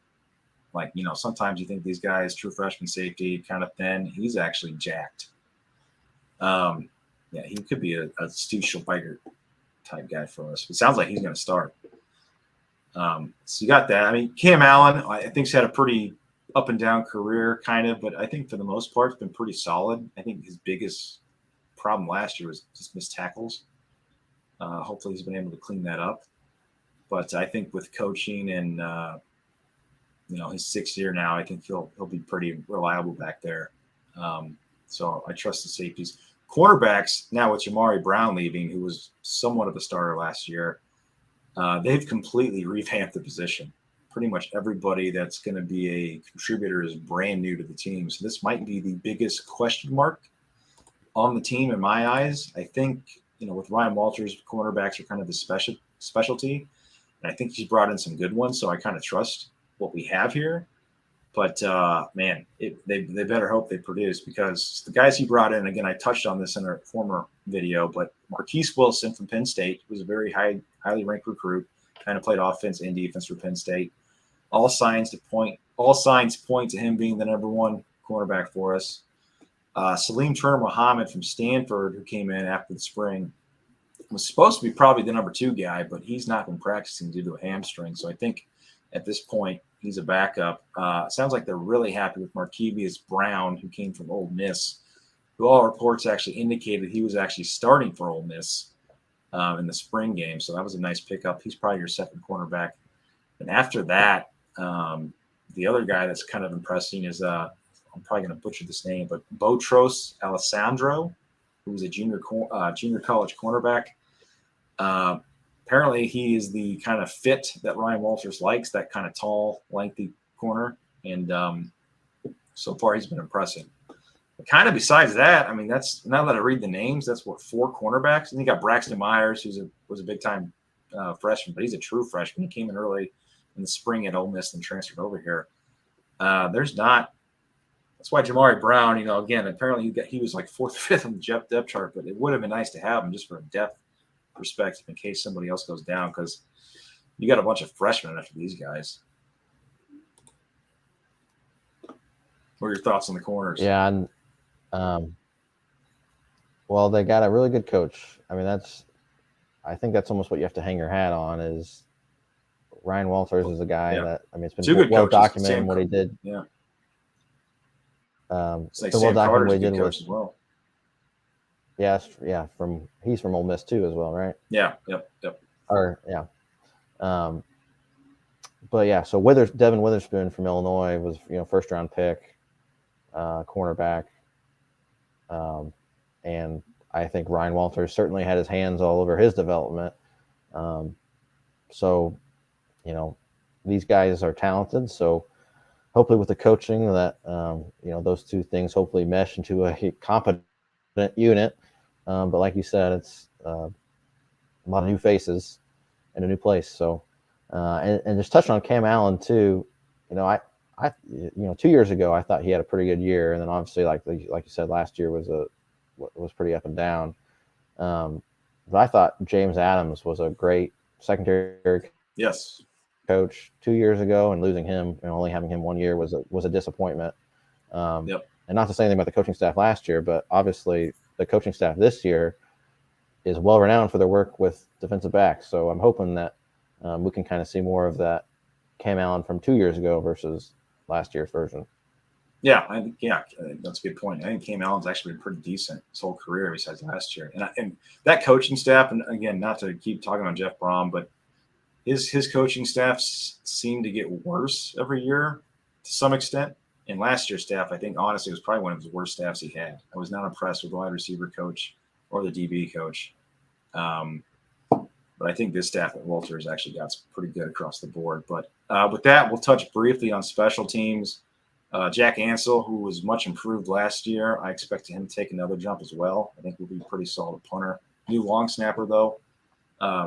Like, sometimes you think these guys, true freshman safety, kind of thin. He's actually jacked. Yeah, he could be a Steve Schulbiger type guy for us. It sounds like he's going to start. So you got that. I mean, Cam Allen, I think, he's had a pretty up and down career, kind of, but I think for the most part, it's been pretty solid. I think his biggest problem last year was just missed tackles. Hopefully, he's been able to clean that up. But I think with coaching and his 6th year now, I think he'll be pretty reliable back there. So I trust the safeties. Cornerbacks now with Jamari Brown leaving, who was somewhat of a starter last year. They've completely revamped the position. Pretty much everybody that's going to be a contributor is brand new to the team. So this might be the biggest question mark on the team in my eyes. I think, with Ryan Walters, cornerbacks are kind of the specialty. And I think he's brought in some good ones. So I kind of trust what we have here. But, man, they better hope they produce, because the guys he brought in, again, I touched on this in our former video, but Marquise Wilson from Penn State was a very highly ranked recruit, kind of played offense and defense for Penn State. All signs point to him being the number 1 cornerback for us. Salim Turner Muhammad from Stanford, who came in after the spring, was supposed to be probably the number 2 guy, but he's not been practicing due to a hamstring. So I think at this point, he's a backup. Sounds like they're really happy with Markevius Brown, who came from Ole Miss, who all reports actually indicated he was actually starting for Ole Miss in the spring game. So that was a nice pickup. He's probably your second cornerback. And after that, the other guy that's kind of impressing is, I'm probably going to butcher this name, but Botros Alessandro, who was a junior college cornerback. Apparently, he is the kind of fit that Ryan Walters likes, that kind of tall, lengthy corner. And so far, he's been impressive. But kind of besides that, I mean, that's, now that I read the names, that's 4 cornerbacks. And you got Braxton Myers, was a big-time freshman, but he's a true freshman. He came in early in the spring at Ole Miss and transferred over here. There's not – that's why Jamari Brown, again, apparently he was like 4th or 5th on the depth chart, but it would have been nice to have him just for a depth perspective in case somebody else goes down, because you got a bunch of freshmen after these guys. What are your thoughts on the corners? Yeah, and well, they got a really good coach. I mean, I think that's almost what you have to hang your hat on, is Ryan Walters is a guy that, I mean, it's Two been good well coaches. documented what he did. Yeah. It's like been well Sam documented Carter's what a he good did coach with. as well. He's from Ole Miss too as well, right? Yeah. Yep. But yeah, so Devin Witherspoon from Illinois was, first round pick, cornerback. And I think Ryan Walters certainly had his hands all over his development. So, these guys are talented. So hopefully with the coaching that, those two things hopefully mesh into a competent unit. But like you said, it's a lot of new faces in a new place. So, and just touching on Cam Allen too, I 2 years ago, I thought he had a pretty good year. And then obviously, like you said, last year was pretty up and down. But I thought James Adams was a great secondary coach 2 years ago, and losing him and only having him 1 year was a disappointment. And not to say anything about the coaching staff last year, but obviously the coaching staff this year is well renowned for their work with defensive backs. So I'm hoping that we can kind of see more of that Cam Allen from 2 years ago versus last year's version. Yeah, I think that's a good point. I think Cam Allen's actually been pretty decent his whole career besides last year. And that coaching staff, and again, not to keep talking about Jeff Brom, but his coaching staffs seem to get worse every year to some extent. And last year's staff, I think, honestly, was probably one of his worst staffs he had. I was not impressed with the wide receiver coach or the DB coach. But I think this staff at Walters actually got pretty good across the board. But with that, we'll touch briefly on special teams. Jack Ansell, who was much improved last year, I expect him to take another jump as well. I think he'll be a pretty solid punter. New long snapper, though,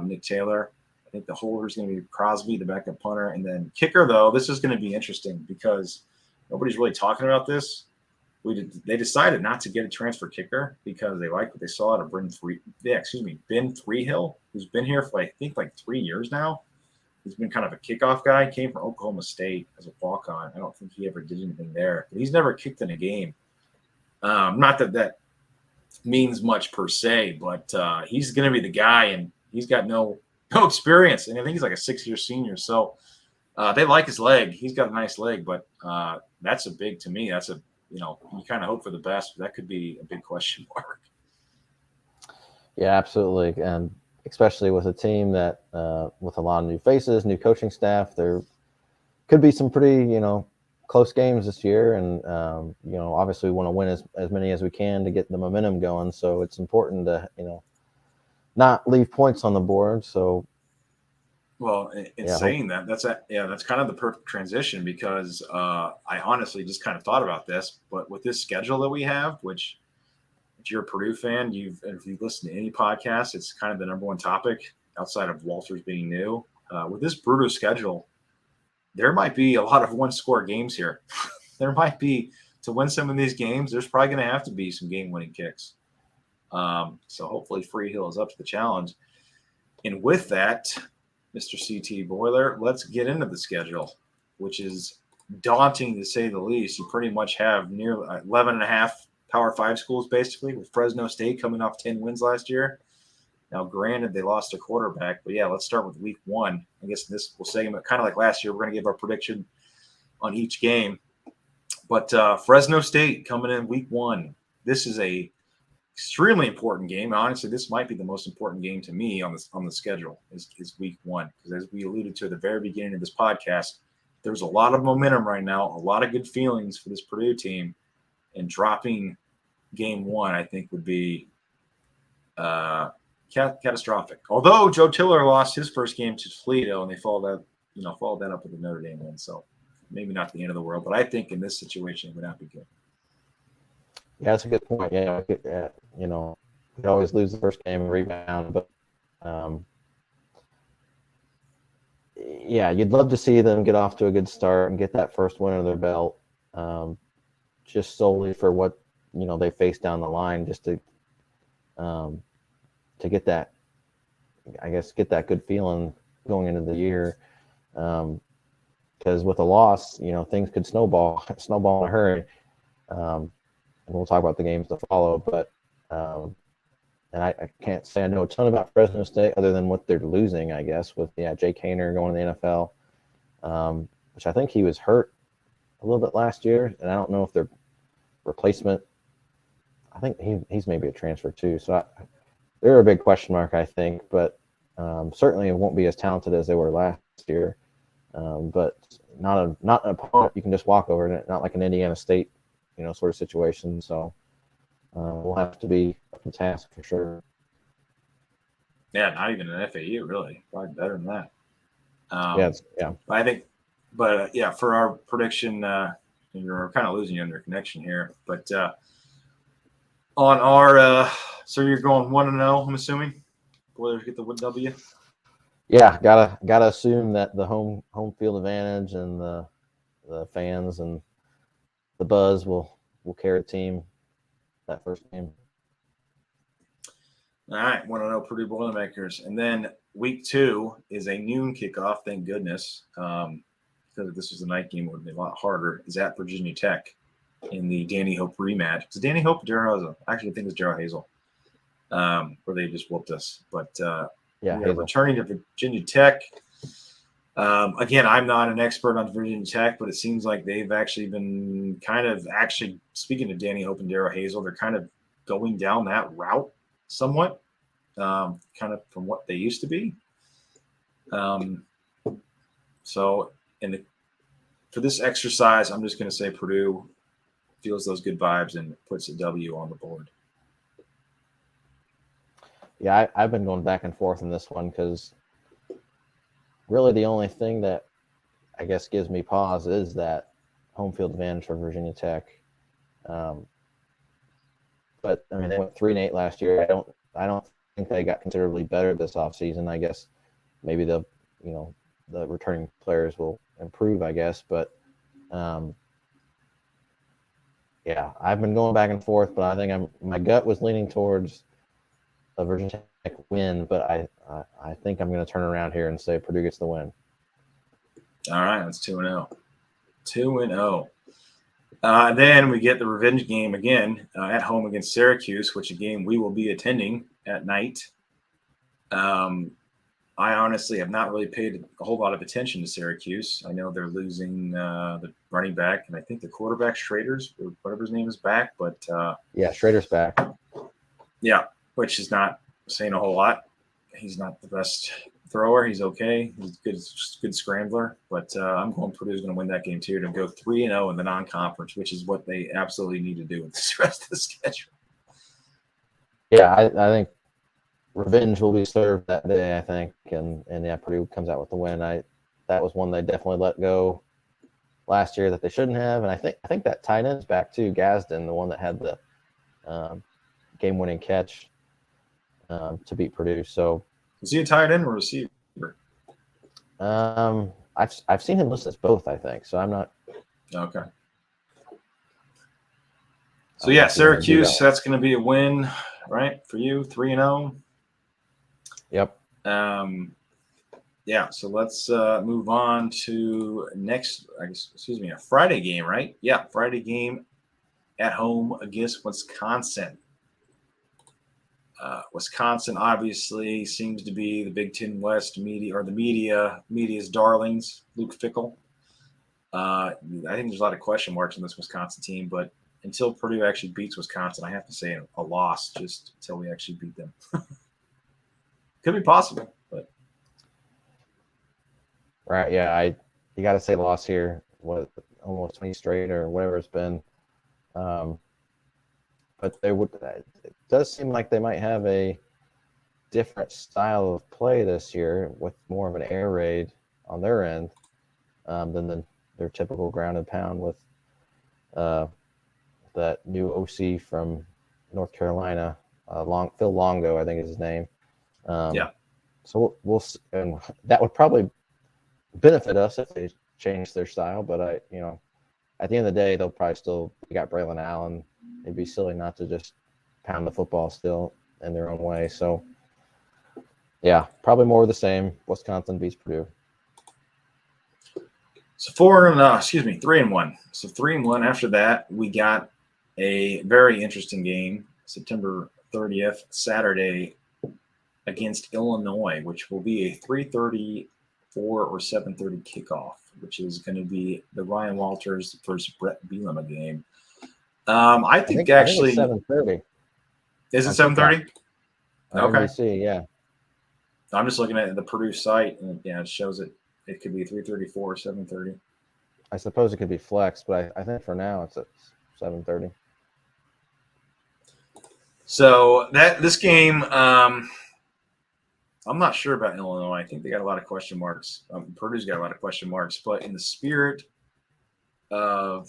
Nick Taylor. I think the holder is going to be Crosby, the backup punter. And then kicker, though, this is going to be interesting because nobody's really talking about this. They decided not to get a transfer kicker because they like what they saw out of Ben Freehill, who's been here for, I think, 3 years now. He's been kind of a kickoff guy. He came from Oklahoma State as a walk-on. I don't think he ever did anything there. But he's never kicked in a game. Not that means much per se, but he's going to be the guy, and he's got no experience. And I think he's like a 6-year senior. So they like his leg. He's got a nice leg, but that's to me, that's you kind of hope for the best, but that could be a big question mark. Yeah, absolutely. And especially with a team that with a lot of new faces, new coaching staff, there could be some pretty, close games this year. And, obviously we want to win as many as we can to get the momentum going. So it's important to, not leave points on the board. So, well, saying that, that's kind of the perfect transition because I honestly just kind of thought about this, but with this schedule that we have, which if you're a Purdue fan, if you listen to any podcast, it's kind of the number one topic outside of Walters being new. With this brutal schedule, there might be a lot of one-score games here. There might be, to win some of these games, there's probably going to have to be some game-winning kicks. So hopefully Freehill is up to the challenge. And with that, Mr. CT Boiler, let's get into the schedule, which is daunting to say the least. You pretty much have near 11 and a half Power 5 schools, basically, with Fresno State coming off 10 wins last year. Now, granted, they lost a quarterback, but yeah, let's start with week 1. I guess in this segment, kind of like last year, we're going to give our prediction on each game. But Fresno State coming in week 1. This is a extremely important game. Honestly, this might be the most important game to me on the schedule is week 1. Because as we alluded to at the very beginning of this podcast, there's a lot of momentum right now, a lot of good feelings for this Purdue team, and dropping game 1, I think, would be catastrophic. Although Joe Tiller lost his first game to Toledo, and they followed that up with the Notre Dame win. So maybe not the end of the world, but I think in this situation it would not be good. Yeah, that's a good point. Yeah, we always lose the first game and rebound, but yeah, you'd love to see them get off to a good start and get that first win under their belt, just solely for what they face down the line, just to get that, get that good feeling going into the year. Because with a loss, things could snowball in a hurry. And we'll talk about the games to follow, but and I can't say I know a ton about Fresno State other than what they're losing, I guess, with Jake Haener going to the NFL, which I think he was hurt a little bit last year, and I don't know if their replacement. I think he's maybe a transfer too, so they're a big question mark, I think, but certainly it won't be as talented as they were last year. But not an opponent you can just walk over, not like an Indiana State, sort of situation. So we'll have to be up to task for sure. Yeah, not even an FAU, really. Probably better than that. Yeah. I think, but yeah, for our prediction, you're kind of losing you on your connection here. But on our, so you're going 1-0, I'm assuming. Boilers get the W. Yeah, gotta assume that the home field advantage and the fans and the buzz will carry the team that first game. All right, 1-0 Purdue Boilermakers. And then week 2 is a noon kickoff, thank goodness. Because if this was a night game, it would be a lot harder. Is at Virginia Tech in the Danny Hope rematch. Is it Danny Hope or Darrell Hazel? Actually, I think it's Darrell Hazel, where they just whooped us. But we are returning to Virginia Tech. Again, I'm not an expert on Virginia Tech, but it seems like they've actually been speaking to Danny Hope and Darrell Hazel, they're kind of going down that route somewhat, kind of from what they used to be. So for this exercise, I'm just going to say Purdue feels those good vibes and puts a W on the board. Yeah, I've been going back and forth in this one because really the only thing that I guess gives me pause is that home field advantage for Virginia Tech. But I mean, they went 3-8 last year. I don't think they got considerably better this offseason. I guess maybe the returning players will improve, I guess. But yeah, I've been going back and forth, but I think my gut was leaning towards a Virginia Tech win, but I think I'm going to turn around here and say Purdue gets the win. All right, that's 2-0. 2-0. Then we get the revenge game again at home against Syracuse, which a game we will be attending at night. I honestly have not really paid a whole lot of attention to Syracuse. I know they're losing the running back, and I think the quarterback, Schrader's, or whatever his name is, back. But yeah, Schrader's back. Yeah, which is not saying a whole lot. He's not the best thrower. He's okay. He's good scrambler. But I'm going Purdue's going to win that game too to go 3-0 in the non-conference, which is what they absolutely need to do with the rest of the schedule. Yeah, I think revenge will be served that day, I think, and yeah, Purdue comes out with the win. That was one they definitely let go last year that they shouldn't have, and I think that tight end's back too, Gadsden, the one that had the game-winning catch to beat Purdue. So is he a tight end or receiver? I've seen him listed as both, I think. So I'm not okay. So yeah, Syracuse, that's going to be a win, right, for you, 3-0. Yep. Yeah, so let's move on to a Friday game, right? Yeah, Friday game at home against Wisconsin. Wisconsin obviously seems to be the Big Ten West media's darlings. Luke Fickell. I think there's a lot of question marks on this Wisconsin team, but until Purdue actually beats Wisconsin, I have to say a loss just until we actually beat them. Could be possible, but right, yeah, you got to say loss here. What, almost 20 straight or whatever it's been. But it does seem like they might have a different style of play this year with more of an air raid on their end than their typical ground and pound with that new OC from North Carolina, Phil Longo, I think is his name. Yeah. So and that would probably benefit us if they change their style. But at the end of the day, they'll probably still got Braylon Allen. It'd be silly not to just pound the football still in their own way. So, yeah, probably more of the same. Wisconsin beats Purdue. So 3-1. So 3-1. After that, we got a very interesting game, September 30th, Saturday, against Illinois, which will be a 3:34 or 7:30 kickoff, which is going to be the Ryan Walters versus Brett Bielema game. I think actually it's 7:30. Is it 7:30? Okay. NBC, yeah. I'm just looking at the Purdue site, and it shows it could be 3:34 or 7:30. I suppose it could be flexed, but I think for now it's at 7:30. So this game, I'm not sure about Illinois. I think they got a lot of question marks. Purdue's got a lot of question marks, but in the spirit of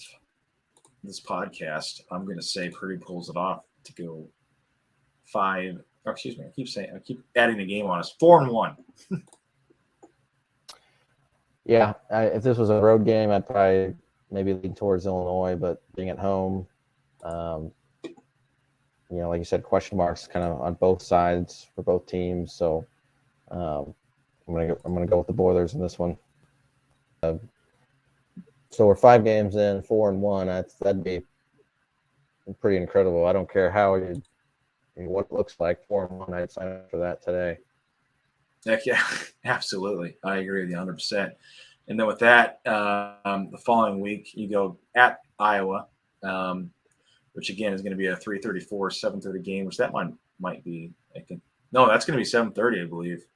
this podcast, I'm going to say Purdue pulls it off to go 5. Oh, excuse me. I keep adding the game on us. 4-1. Yeah, if this was a road game, I'd probably maybe lean towards Illinois, but being at home, like you said, question marks kind of on both sides for both teams. So I'm gonna go with the Boilers in this one. So we're 5 games in, 4-1. That'd be pretty incredible. I don't care what it looks like. 4-1. I'd sign up for that today. Heck yeah, absolutely. I agree with you 100%. And then with that, the following week you go at Iowa, which again is going to be a 3:34, 7:30 game, which that might be. I think no, that's going to be 7:30, I believe.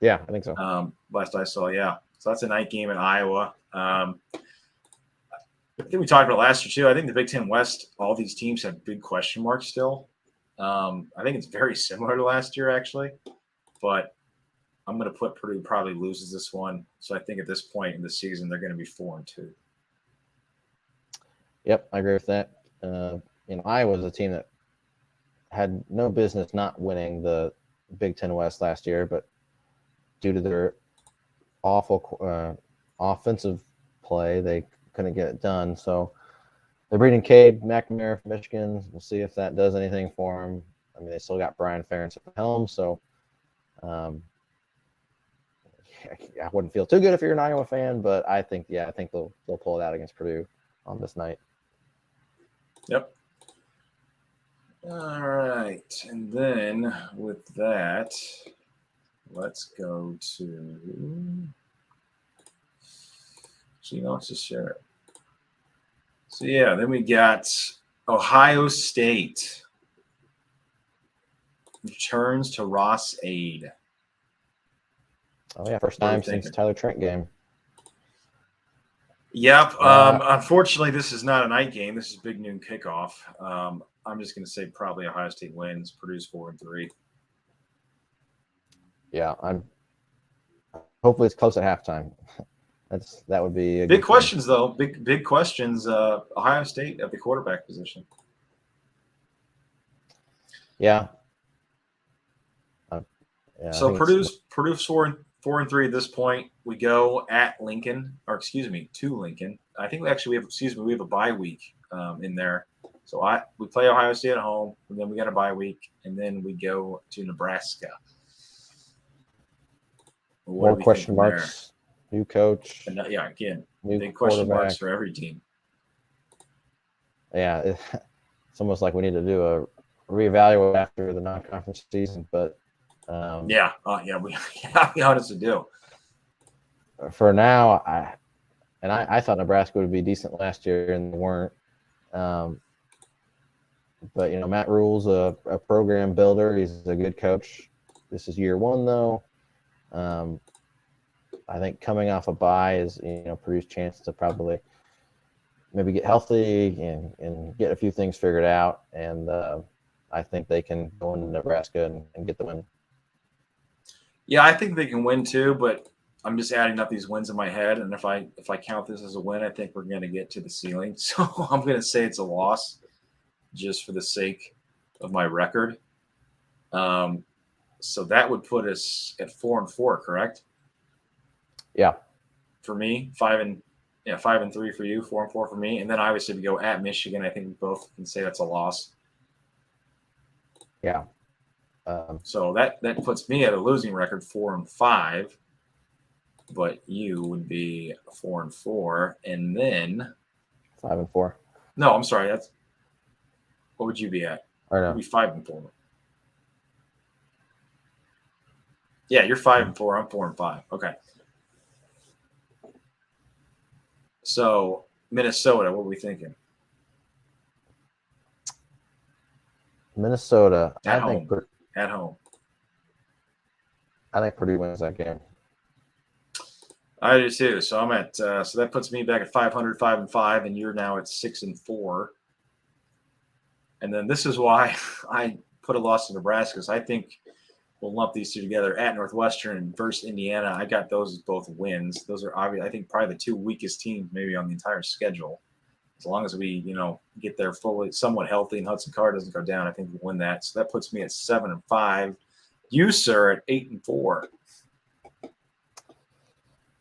Yeah, I think so. Last I saw, yeah. So that's a night game in Iowa. I think we talked about last year too. I think the Big Ten West, all these teams have big question marks still. I think it's very similar to last year, actually. But I'm going to put Purdue probably loses this one. So I think at this point in the season, they're going to be 4-2. Yep, I agree with that. Iowa's a team that had no business not winning the Big Ten West last year, but due to their awful offensive play, they couldn't get it done. So they're bringing Cade McNamara from Michigan. We'll see if that does anything for them. I mean, they still got Brian Ferentz at the helm, so I wouldn't feel too good if you're an Iowa fan, but I think they'll pull it out against Purdue on this night. Yep. All right, and then with that, let's go to. Let's just share it. So yeah, then we got Ohio State returns to Ross Aid. Oh yeah, first time since Tyler Trent game. Yep. Unfortunately, this is not a night game. This is big noon kickoff. I'm just going to say probably Ohio State wins. Purdue's 4-3. Yeah, hopefully it's close at halftime. That would be a big questions though. Big questions. Ohio State at the quarterback position. Yeah. So Purdue's 4-3 at this point. We go at Lincoln, to Lincoln. I think we have a bye week in there. So we play Ohio State at home, and then we got a bye week, and then we go to Nebraska. More question marks. New coach. And again, big question marks for every team. Yeah, it's almost like we need to do a reevaluate after the non-conference season, but we honestly do. For now, I thought Nebraska would be decent last year, and they weren't. But Matt Rule's a program builder. He's a good coach. This is year 1, though. I think coming off a bye is Purdue's chance to probably maybe get healthy and get a few things figured out, and I think they can go into Nebraska and get the win. Yeah, I think they can win too, but I'm just adding up these wins in my head, and if I count this as a win, I think we're going to get to the ceiling. So I'm going to say it's a loss, just for the sake of my record. So that would put us at 4-4, correct? Yeah. For me, 5-3 for you, 4-4 for me, and then obviously we go at Michigan. I think we both can say that's a loss. Yeah. So that puts me at a losing record, 4-5. But you would be 4-4, and then 5-4. No, I'm sorry. What would you be at? I know. You'd be 5-4. Yeah, you're 5-4. I'm 4-5. Okay. So Minnesota, what are we thinking? Minnesota, At home. At home. I think Purdue wins that game. I do too. So I'm at so that puts me back at 500, 5-5, and you're now at 6-4. And then this is why I put a loss to Nebraska, because I think we'll lump these two together at Northwestern versus Indiana. I got those as both wins. Those are obvious. I think probably the two weakest teams maybe on the entire schedule. As long as we, get there fully, somewhat healthy, and Hudson Card doesn't go down, I think we'll win that. So that puts me at 7-5. You, sir, at 8-4.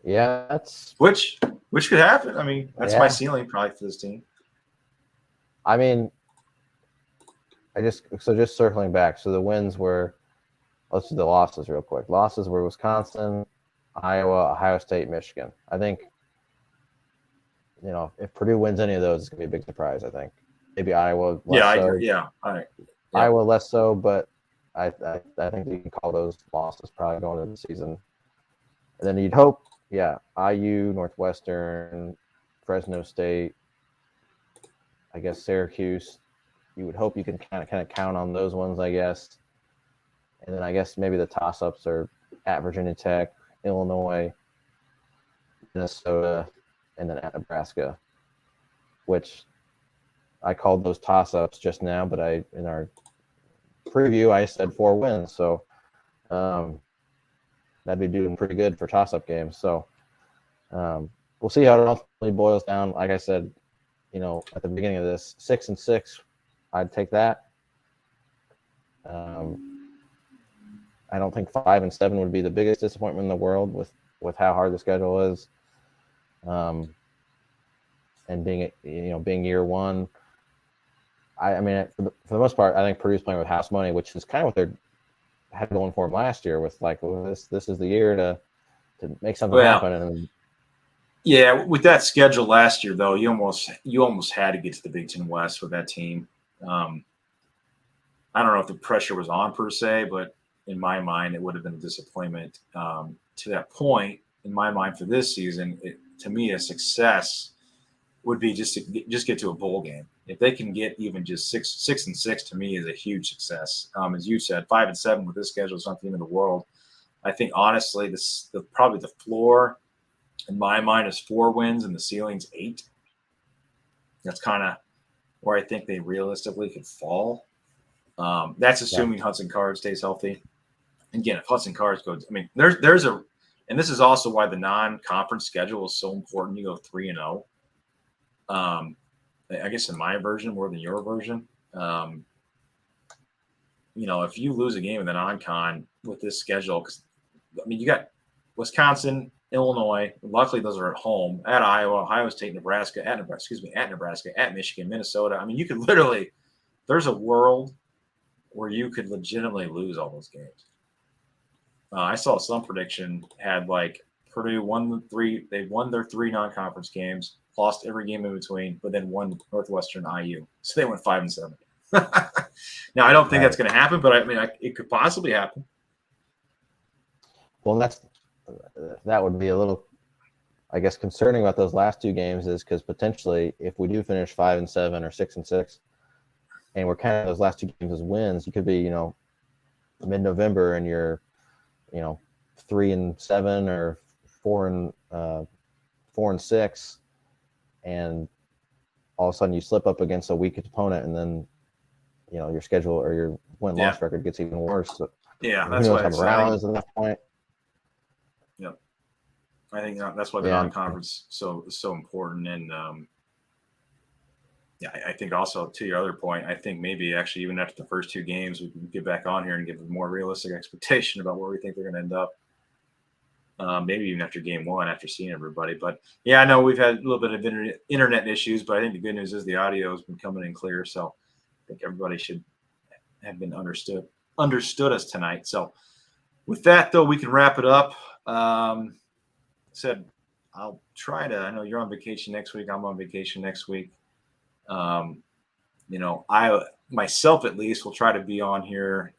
Yeah, that's which could happen. I mean, that's my Yeah. ceiling probably for this team. I mean, just circling back. So the wins were, let's do the losses real quick. Losses were Wisconsin, Iowa, Ohio State, Michigan. I think, if Purdue wins any of those, it's gonna be a big surprise. I think maybe Iowa less I so. agree. Yeah, all right. Yeah. Iowa less so, but I think you can call those losses probably going into the season. And then you'd hope, IU, Northwestern, Fresno State, I guess Syracuse. You would hope you can kind of count on those ones, I guess. And then I guess maybe the toss-ups are at Virginia Tech, Illinois, Minnesota, and then at Nebraska, which I called those toss-ups just now, but in our preview I said 4 wins, so that'd be doing pretty good for toss-up games. So we'll see how it ultimately boils down. Like I said, at the beginning of this, 6-6, I'd take that. I don't think 5-7 would be the biggest disappointment in the world with how hard the schedule is, and being year one. I mean, for the most part, I think Purdue's playing with house money, which is kind of what they had going for them last year. With this is the year to make something happen. And yeah, with that schedule last year, though, you almost had to get to the Big Ten West with that team. I don't know if the pressure was on per se, but in my mind, it would have been a disappointment to that point. In my mind, for this season, to me, a success would be just get to a bowl game. If they can get even just 6-6, to me is a huge success. As you said, 5-7 with this schedule is not the end of the world. I think honestly, probably the floor in my mind is 4 wins and the ceiling's 8. That's kind of where I think they realistically could fall. That's assuming Hudson Card stays healthy. Again, if Hudson Card goes, I mean, and this is also why the non-conference schedule is so important. You go 3-0. I guess in my version more than your version. If you lose a game in the non-con with this schedule, because you got Wisconsin, Illinois. Luckily, those are at home. At Iowa, Ohio State, Nebraska. At Nebraska, at Michigan, Minnesota. You could literally. There's a world where you could legitimately lose all those games. I saw some prediction had Purdue won 3. They won their 3 non-conference games, lost every game in between, but then won Northwestern, IU. So they went 5-7. Now I don't think that's going to happen, but it could possibly happen. Well, that would be a little, I guess, concerning about those last 2 games is because potentially if we do finish 5-7 or 6-6, and we're counting those last 2 games as wins, you could be mid-November and you're 3-7 or 4-6, and all of a sudden you slip up against a weak opponent, and then your schedule or your win-loss record gets even worse. So that's why morale is at that point. Yeah, I think that's why the non-conference so important. And I think also to your other point, I think maybe actually even after the first 2 games, we can get back on here and give a more realistic expectation about where we think they're going to end up. Maybe even after game 1, after seeing everybody. But I know we've had a little bit of internet issues, but I think the good news is the audio has been coming in clear. So I think everybody should have been understood us tonight. So with that, though, we can wrap it up. Said I'll try to. I know you're on vacation next week. I'm on vacation next week. I myself at least will try to be on here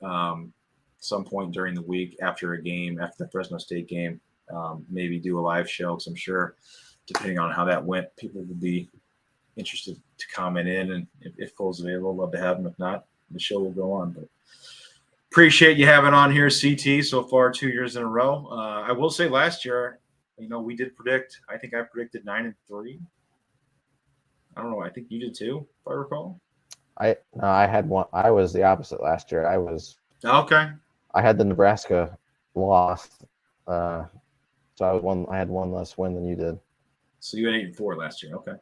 some point during the week after a game, after the Fresno State game. Maybe do a live show, because I'm sure, depending on how that went, people will be interested to comment in. And if Cole's available, love to have him. If not, the show will go on. But appreciate you having on here, CT, so far 2 years in a row. I will say last year, we did predict. I think I predicted 9-3. I don't know. I think you did too, if I recall. I had one. I was the opposite last year. Okay. I had the Nebraska loss, so I had one less win than you did. So you had 8-4 last year. Okay.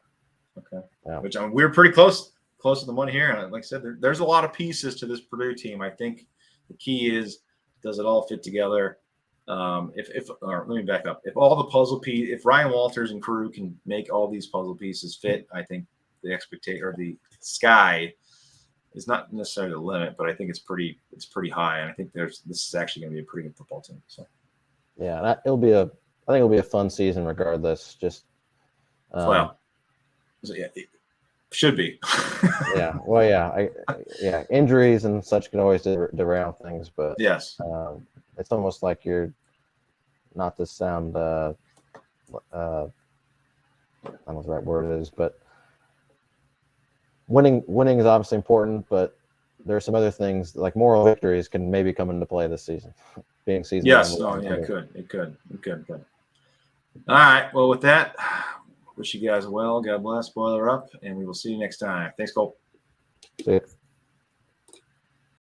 Yeah. Which we were pretty close to the money here. And like I said, there's a lot of pieces to this Purdue team. I think the key is, does it all fit together? Or let me back up. If all the puzzle piece, if Ryan Walters and crew can make all these puzzle pieces fit, I think the expectation, or the sky, is not necessarily the limit, but I think it's pretty high. And I think this is actually going to be a pretty good football team. So yeah, I think it'll be a fun season regardless. Just so yeah, it should be. Yeah. Well, yeah. Injuries and such can always derail things, but yes, it's almost like you're, not to sound I don't know what the right word is, but winning is obviously important, but there are some other things like moral victories can maybe come into play this season. Being season. Yes. Oh, yeah. It could. All right. Well, with that, wish you guys well. God bless. Boiler up, and we will see you next time. Thanks, Cole. See you.